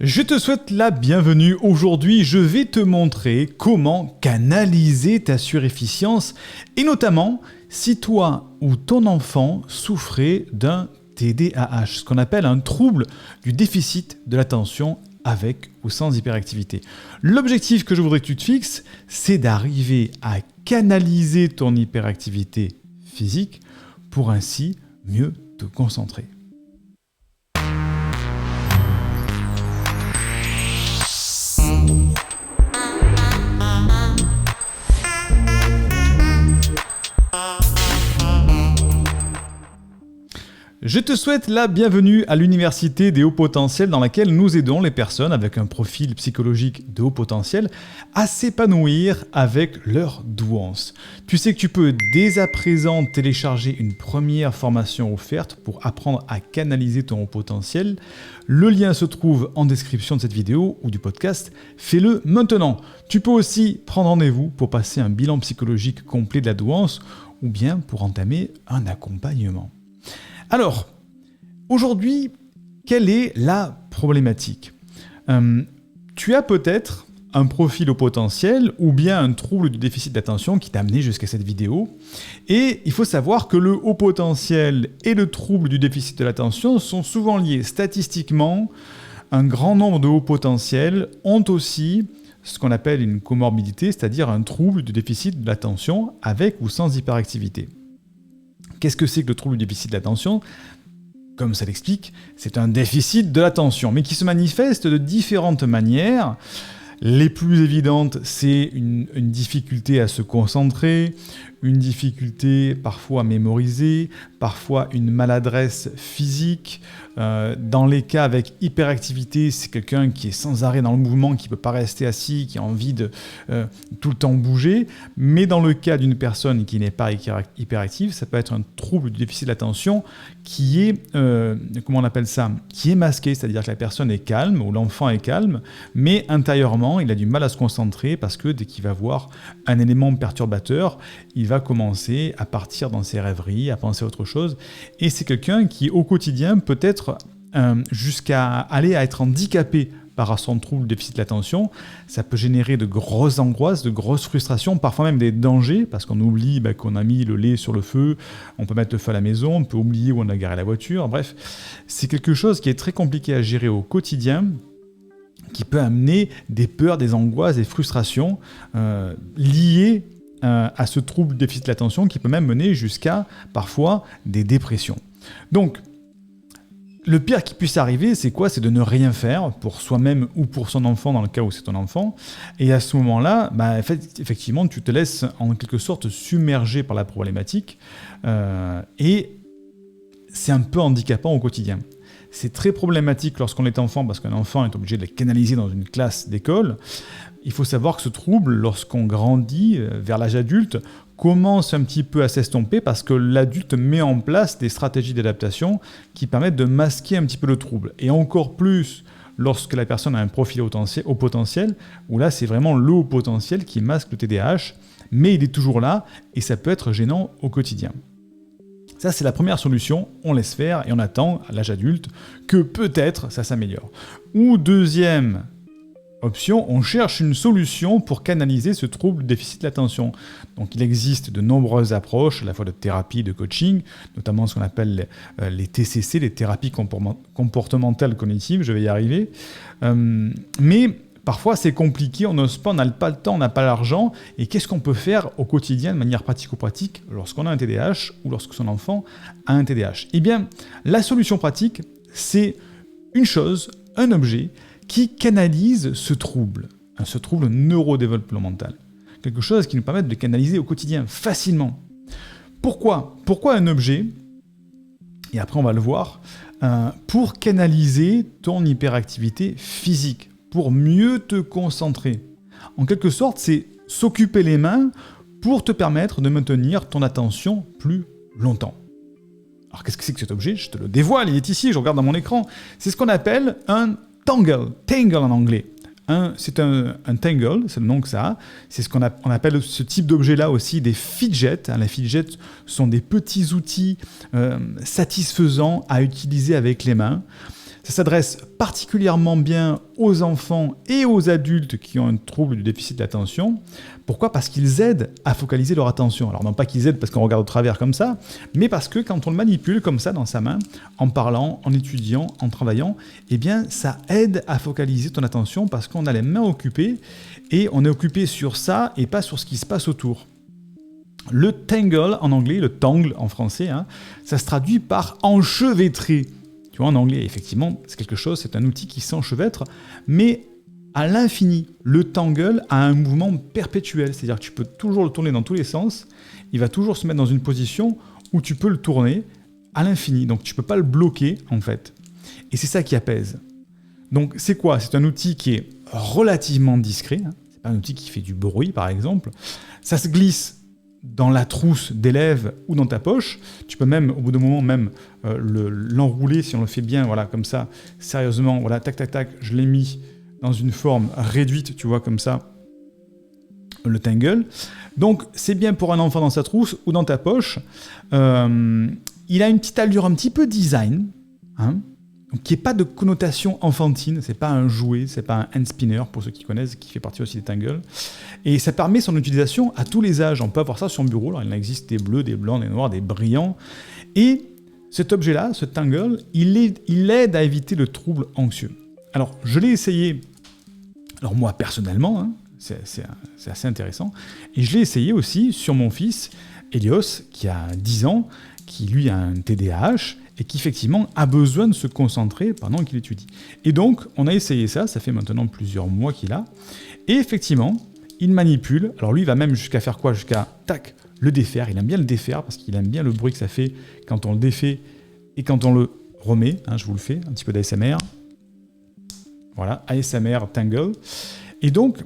Je te souhaite la bienvenue. Aujourd'hui, je vais te montrer comment canaliser ta surefficience et notamment si toi ou ton enfant souffrait d'un TDAH, ce qu'on appelle un trouble du déficit de l'attention avec ou sans hyperactivité. L'objectif que je voudrais que tu te fixes, c'est d'arriver à canaliser ton hyperactivité physique pour ainsi mieux te concentrer. Je te souhaite la bienvenue à l'Université des hauts potentiels dans laquelle nous aidons les personnes avec un profil psychologique de haut potentiel à s'épanouir avec leur douance. Tu sais que tu peux dès à présent télécharger une première formation offerte pour apprendre à canaliser ton haut potentiel. Le lien se trouve en description de cette vidéo ou du podcast. Fais-le maintenant. Tu peux aussi prendre rendez-vous pour passer un bilan psychologique complet de la douance ou bien pour entamer un accompagnement. Alors, aujourd'hui, quelle est la problématique ? Tu as peut-être un profil haut potentiel ou bien un trouble du déficit d'attention qui t'a amené jusqu'à cette vidéo. Et il faut savoir que le haut potentiel et le trouble du déficit de l'attention sont souvent liés. Statistiquement, un grand nombre de hauts potentiels ont aussi ce qu'on appelle une comorbidité, c'est-à-dire un trouble du déficit de l'attention avec ou sans hyperactivité. Qu'est-ce que c'est que le trouble du déficit de l'attention ? Comme ça l'explique, c'est un déficit de l'attention, mais qui se manifeste de différentes manières. Les plus évidentes, c'est une difficulté à se concentrer, une difficulté parfois à mémoriser, parfois une maladresse physique. Dans les cas avec hyperactivité, c'est quelqu'un qui est sans arrêt dans le mouvement, qui ne peut pas rester assis, qui a envie de tout le temps bouger. Mais dans le cas d'une personne qui n'est pas hyperactive, ça peut être un trouble du déficit de l'attention qui est, comment on appelle ça ? Qui est masqué, c'est-à-dire que la personne est calme ou l'enfant est calme, mais intérieurement, il a du mal à se concentrer parce que dès qu'il va voir un élément perturbateur, il va commencer à partir dans ses rêveries, à penser à autre chose. Et c'est quelqu'un qui, au quotidien, peut être jusqu'à aller à être handicapé par son trouble du déficit de l'attention. Ça peut générer de grosses angoisses, de grosses frustrations, parfois même des dangers, parce qu'on oublie qu'on a mis le lait sur le feu, on peut mettre le feu à la maison, on peut oublier où on a garé la voiture. Bref, c'est quelque chose qui est très compliqué à gérer au quotidien, qui peut amener des peurs, des angoisses, des frustrations liées à ce trouble du déficit de l'attention qui peut même mener jusqu'à, parfois, des dépressions. Donc, le pire qui puisse arriver, c'est quoi ? C'est de ne rien faire pour soi-même ou pour son enfant, dans le cas où c'est ton enfant. Et à ce moment-là, effectivement, tu te laisses en quelque sorte submerger par la problématique et c'est un peu handicapant au quotidien. C'est très problématique lorsqu'on est enfant parce qu'un enfant est obligé de le canaliser dans une classe d'école. Il faut savoir que ce trouble, lorsqu'on grandit vers l'âge adulte, commence un petit peu à s'estomper parce que l'adulte met en place des stratégies d'adaptation qui permettent de masquer un petit peu le trouble. Et encore plus lorsque la personne a un profil haut potentiel, où là c'est vraiment le haut potentiel qui masque le TDAH, mais il est toujours là et ça peut être gênant au quotidien. Ça, c'est la première solution, on laisse faire et on attend à l'âge adulte que peut-être ça s'améliore. Ou deuxième option, on cherche une solution pour canaliser ce trouble du déficit de l'attention. Donc il existe de nombreuses approches, à la fois de thérapie, de coaching, notamment ce qu'on appelle les TCC, les thérapies comportementales cognitives, je vais y arriver. Mais parfois c'est compliqué, on n'ose pas, on n'a pas le temps, on n'a pas l'argent. Et qu'est-ce qu'on peut faire au quotidien de manière pratico-pratique lorsqu'on a un TDAH ou lorsque son enfant a un TDAH ? Eh bien, la solution pratique, c'est une chose, un objet, qui canalise ce trouble neurodéveloppemental. Quelque chose qui nous permet de le canaliser au quotidien facilement. Pourquoi un objet ? Et après on va le voir, pour canaliser ton hyperactivité physique, pour mieux te concentrer. En quelque sorte, c'est s'occuper les mains pour te permettre de maintenir ton attention plus longtemps. Alors qu'est-ce que c'est que cet objet ? Je te le dévoile, il est ici, je regarde dans mon écran. C'est ce qu'on appelle un tangle en anglais. C'est un tangle, c'est le nom que ça a. C'est ce qu'on appelle ce type d'objet-là aussi des fidgets. Les fidgets sont des petits outils satisfaisants à utiliser avec les mains. Ça s'adresse particulièrement bien aux enfants et aux adultes qui ont un trouble du déficit d'attention. Pourquoi ? Parce qu'ils aident à focaliser leur attention. Alors non pas qu'ils aident parce qu'on regarde au travers comme ça, mais parce que quand on le manipule comme ça dans sa main, en parlant, en étudiant, en travaillant, eh bien ça aide à focaliser ton attention parce qu'on a les mains occupées et on est occupé sur ça et pas sur ce qui se passe autour. Le tangle en anglais, le tangle en français, ça se traduit par enchevêtrer. Tu vois, en anglais, effectivement, c'est quelque chose, c'est un outil qui s'enchevêtre, mais à l'infini. Le tangle a un mouvement perpétuel, c'est-à-dire que tu peux toujours le tourner dans tous les sens, il va toujours se mettre dans une position où tu peux le tourner à l'infini, donc tu ne peux pas le bloquer en fait. Et c'est ça qui apaise. Donc c'est quoi ? C'est un outil qui est relativement discret, c'est pas un outil qui fait du bruit par exemple, ça se glisse dans la trousse d'élèves ou dans ta poche. Tu peux même, au bout d'un moment, même l'enrouler si on le fait bien, voilà, comme ça, sérieusement, voilà, tac, tac, tac, je l'ai mis dans une forme réduite, tu vois, comme ça, le tangle. Donc, c'est bien pour un enfant dans sa trousse ou dans ta poche. Il a une petite allure un petit peu design, donc, qui n'est pas de connotation enfantine, c'est pas un jouet, c'est pas un hand spinner, pour ceux qui connaissent, qui fait partie aussi des tangles. Et ça permet son utilisation à tous les âges. On peut avoir ça sur le bureau, alors il existe des bleus, des blancs, des noirs, des brillants. Et cet objet-là, ce tangle, il aide à éviter le trouble anxieux. Alors, je l'ai essayé, alors moi personnellement, c'est assez intéressant, et je l'ai essayé aussi sur mon fils, Elios, qui a 10 ans, qui lui a un TDAH, et qui effectivement a besoin de se concentrer pendant qu'il étudie. Et donc, on a essayé ça fait maintenant plusieurs mois qu'il a, et effectivement, il manipule, alors lui il va même jusqu'à faire quoi ? Jusqu'à, tac, le défaire, il aime bien le défaire, parce qu'il aime bien le bruit que ça fait quand on le défait, et quand on le remet, je vous le fais, un petit peu d'ASMR, voilà, ASMR Tangle, et donc,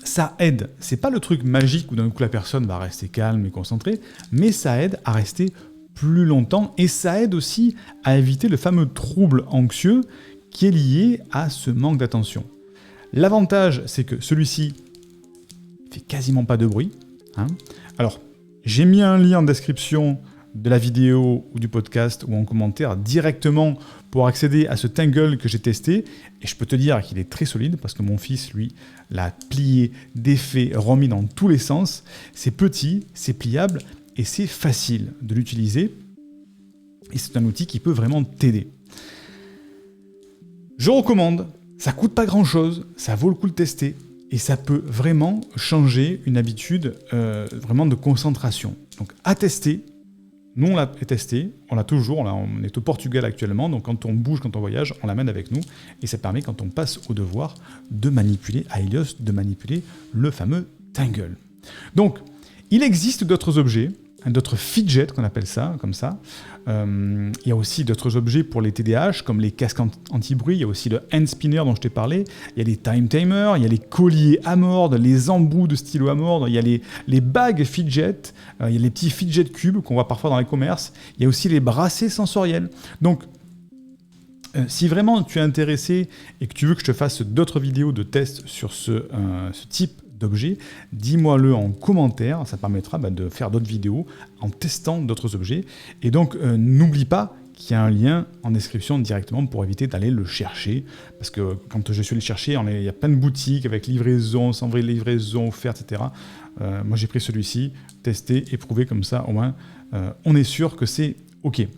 ça aide, c'est pas le truc magique où d'un coup la personne va rester calme et concentrée, mais ça aide à rester plus longtemps, et ça aide aussi à éviter le fameux trouble anxieux qui est lié à ce manque d'attention. L'avantage, c'est que celui-ci fait quasiment pas de bruit. Alors, j'ai mis un lien en description de la vidéo ou du podcast ou en commentaire directement pour accéder à ce tangle que j'ai testé, et je peux te dire qu'il est très solide parce que mon fils, lui, l'a plié, défait, remis dans tous les sens. C'est petit, c'est pliable, et c'est facile de l'utiliser, et c'est un outil qui peut vraiment t'aider. Je recommande, ça coûte pas grand chose, ça vaut le coup de tester, et ça peut vraiment changer une habitude vraiment de concentration. Donc à tester, nous on l'a testé, on l'a toujours, on est au Portugal actuellement, donc quand on bouge, quand on voyage, on l'amène avec nous, et ça permet quand on passe au devoir de manipuler, à Elios, de manipuler le fameux tangle. Donc, il existe d'autres objets, d'autres fidgets qu'on appelle ça, comme ça. Il y a aussi d'autres objets pour les TDAH, comme les casques anti-bruit, il y a aussi le hand spinner dont je t'ai parlé, il y a les time timers, il y a les colliers à mordre, les embouts de stylo à mordre, il y a les bagues fidget, il y a les petits fidget cubes qu'on voit parfois dans les commerces, il y a aussi les bracelets sensoriels. Donc, si vraiment tu es intéressé et que tu veux que je te fasse d'autres vidéos de tests sur ce type d'objets, dis-moi-le en commentaire, ça permettra de faire d'autres vidéos en testant d'autres objets. Et donc, n'oublie pas qu'il y a un lien en description directement pour éviter d'aller le chercher, parce que quand je suis allé le chercher, il y a plein de boutiques avec livraison, sans vraie livraison offerte, etc. Moi, j'ai pris celui-ci, testé, éprouvé, comme ça, au moins, on est sûr que c'est OK.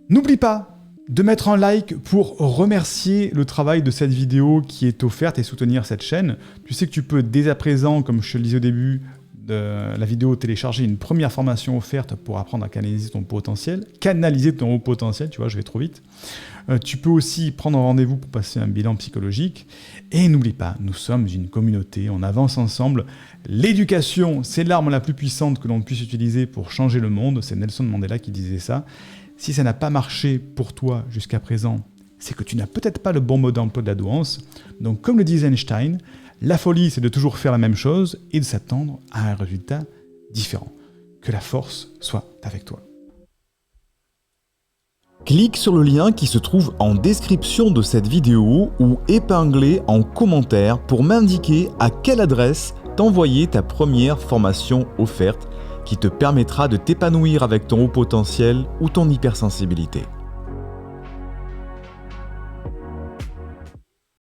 N'oublie pas de mettre un like pour remercier le travail de cette vidéo qui est offerte et soutenir cette chaîne. Tu sais que tu peux dès à présent, comme je te le disais au début de la vidéo, télécharger une première formation offerte pour apprendre à canaliser ton potentiel. Canaliser ton haut potentiel, tu vois, je vais trop vite. Tu peux aussi prendre un rendez-vous pour passer un bilan psychologique. Et n'oublie pas, nous sommes une communauté, on avance ensemble. L'éducation, c'est l'arme la plus puissante que l'on puisse utiliser pour changer le monde. C'est Nelson Mandela qui disait ça. Si ça n'a pas marché pour toi jusqu'à présent, c'est que tu n'as peut-être pas le bon mode d'emploi de la douance. Donc, comme le disait Einstein, la folie, c'est de toujours faire la même chose et de s'attendre à un résultat différent. Que la force soit avec toi. Clique sur le lien qui se trouve en description de cette vidéo ou épinglé en commentaire pour m'indiquer à quelle adresse t'envoyer ta première formation offerte qui te permettra de t'épanouir avec ton haut potentiel ou ton hypersensibilité.